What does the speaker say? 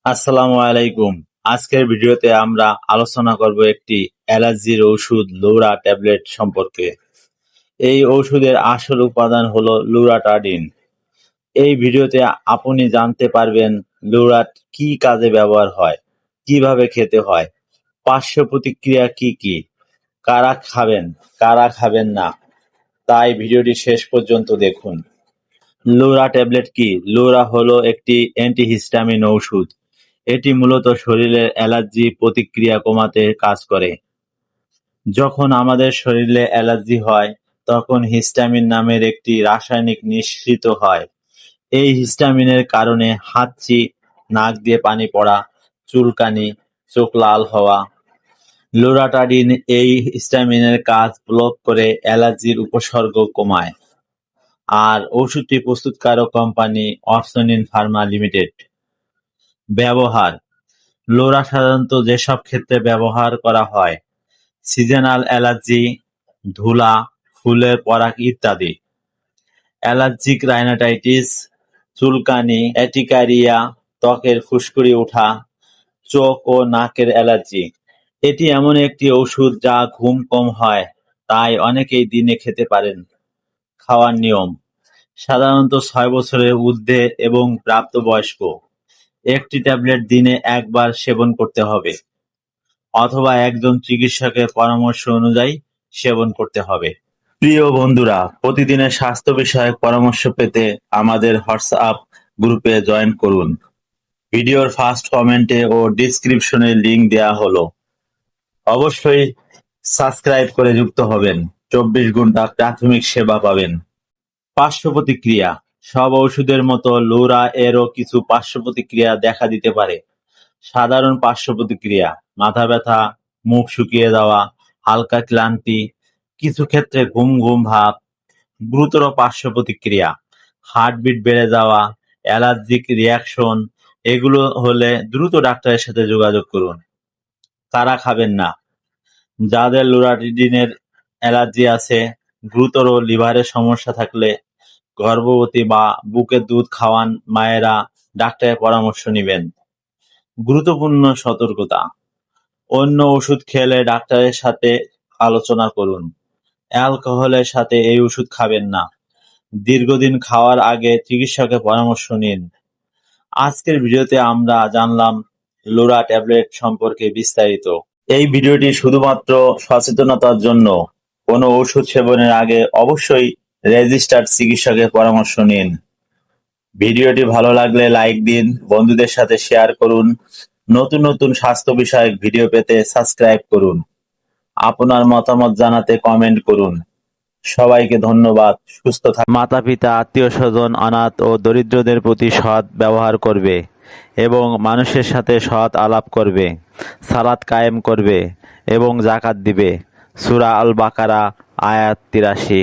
আসসালামু আলাইকুম। আজকের ভিডিওতে আমরা আলোচনা করব একটি অ্যালার্জির ঔষধ লুরা ট্যাবলেট সম্পর্কে। এই ঔষধের আসল উপাদান হলো লুরাটাডিন। এই ভিডিওতে আপনি জানতে পারবেন লুরাট কি কাজে ব্যবহার হয়, কিভাবে খেতে হয়, পার্শ্ব প্রতিক্রিয়া কি কি, কারা খাবেন, কারা খাবেন না। তাই ভিডিওটি শেষ পর্যন্ত দেখুন। লুরা ট্যাবলেট কি? লুরা হলো একটি অ্যান্টিহিস্টামিন ঔষধ। এটি মূলত শরীরের অ্যালার্জি প্রতিক্রিয়া কমাতে কাজ করে। যখন আমাদের শরীরে অ্যালার্জি হয়, তখন হিস্টামিন নামের একটি রাসায়নিক নিঃসৃত হয়। এই হিস্টামিনের কারণে হাঁচি, নাক দিয়ে পানি পড়া, চুলকানি, চোখ লাল হওয়া। লোরাটাডিন এই হিস্টামিনের কাজ ব্লক করে অ্যালার্জির উপসর্গ কমায়। আর ওষুধটি প্রস্তুতকারক কোম্পানি অর্সনিন ফার্মা লিমিটেড। ব্যবহার: লোরা সাধারণত যেসব ক্ষেত্রে ব্যবহার করা হয়: সিজনাল অ্যালার্জি, ধুলা, ফুলের পরাগ ইত্যাদি; অ্যালার্জিক রাইনাইটিস, চুলকানি, অ্যাটিকারিয়া, ত্বকের ফুসকুড়ি ওঠা, চোখ ও নাকের অ্যালার্জি। এটি এমন একটি ওষুধ যা ঘুম কম হয়, তাই অনেকেই দিনে খেতে পারেন। খাওয়ার নিয়ম: সাধারণত 6 বছরের ঊর্ধ্বে এবং প্রাপ্তবয়স্ক। একটি ট্যাবলেট দিনে একবার সেবন করতে হবে, অথবা একজন চিকিৎসকের পরামর্শ অনুযায়ী সেবন করতে হবে। প্রিয় বন্ধুরা, প্রতিদিনের স্বাস্থ্য বিষয়ক পরামর্শ পেতে আমাদের হোয়াটসঅ্যাপ গ্রুপে জয়েন করুন। ভিডিওর ফার্স্ট কমেন্টে ও ডিসক্রিপশনে লিংক দেওয়া হলো। অবশ্যই সাবস্ক্রাইব করে যুক্ত হবেন। 24 ঘন্টা প্রাথমিক সেবা পাবেন। পার্শ্ব প্রতিক্রিয়া: সব ওষুধের মতো লুরা এরও কিছু পার্শ্ব প্রতিক্রিয়া দেখা দিতে পারে। সাধারণ পার্শ্ব প্রতিক্রিয়া: মাথা ব্যথা, মুখ শুকিয়ে যাওয়া, হালকা ক্লান্তি, কিছু ক্ষেত্রে ঘুম ঘুম ভাব। গুরুতর পার্শ্ব প্রতিক্রিয়া: হার্টবিট বেড়ে যাওয়া, অ্যালার্জিক রিয়াকশন। এগুলো হলে দ্রুত ডাক্তারের সাথে যোগাযোগ করুন। কারা খাবেন না: যাদের লোরাটিডিনের অ্যালার্জি আছে, গুরুতর লিভারের সমস্যা থাকলে, গর্ভবতী বা বুকের দুধ খাওয়ান মায়েরা ডাক্তারের পরামর্শ নেবেন। গুরুত্বপূর্ণ সতর্কতা: অন্য ওষুধ খেলে ডাক্তারের সাথে আলোচনা করুন। অ্যালকোহলের সাথে এই ওষুধ খাবেন না। দীর্ঘদিন খাওয়ার আগে চিকিৎসকের পরামর্শ নিন। আজকের ভিডিওতে আমরা জানলাম লোরা ট্যাবলেট সম্পর্কে বিস্তারিত। এই ভিডিওটি শুধুমাত্র সচেতনতার জন্য। কোনো ওষুধ সেবনের আগে অবশ্যই রেজিস্টার্ড চিকিৎসকের পরামর্শ নিন। ভিডিওটি ভালো লাগলে লাইক দিন, বন্ধুদের সাথে শেয়ার করুন। নতুন নতুন স্বাস্থ্য বিষয়ক ভিডিও পেতে সাবস্ক্রাইব করুন। আপনার মতামত জানাতে কমেন্ট করুন। সবাইকে ধন্যবাদ। সুস্থ থাকুন। মাতা-পিতা, আত্মীয়-স্বজন, অনাথ ও দরিদ্রদের প্রতি সৎ ব্যবহার করবে এবং মানুষের সাথে সৎ আলাপ করবে, সালাত কায়েম করবে এবং যাকাত দিবে। সূরা আল বাকারা আয়াত 83।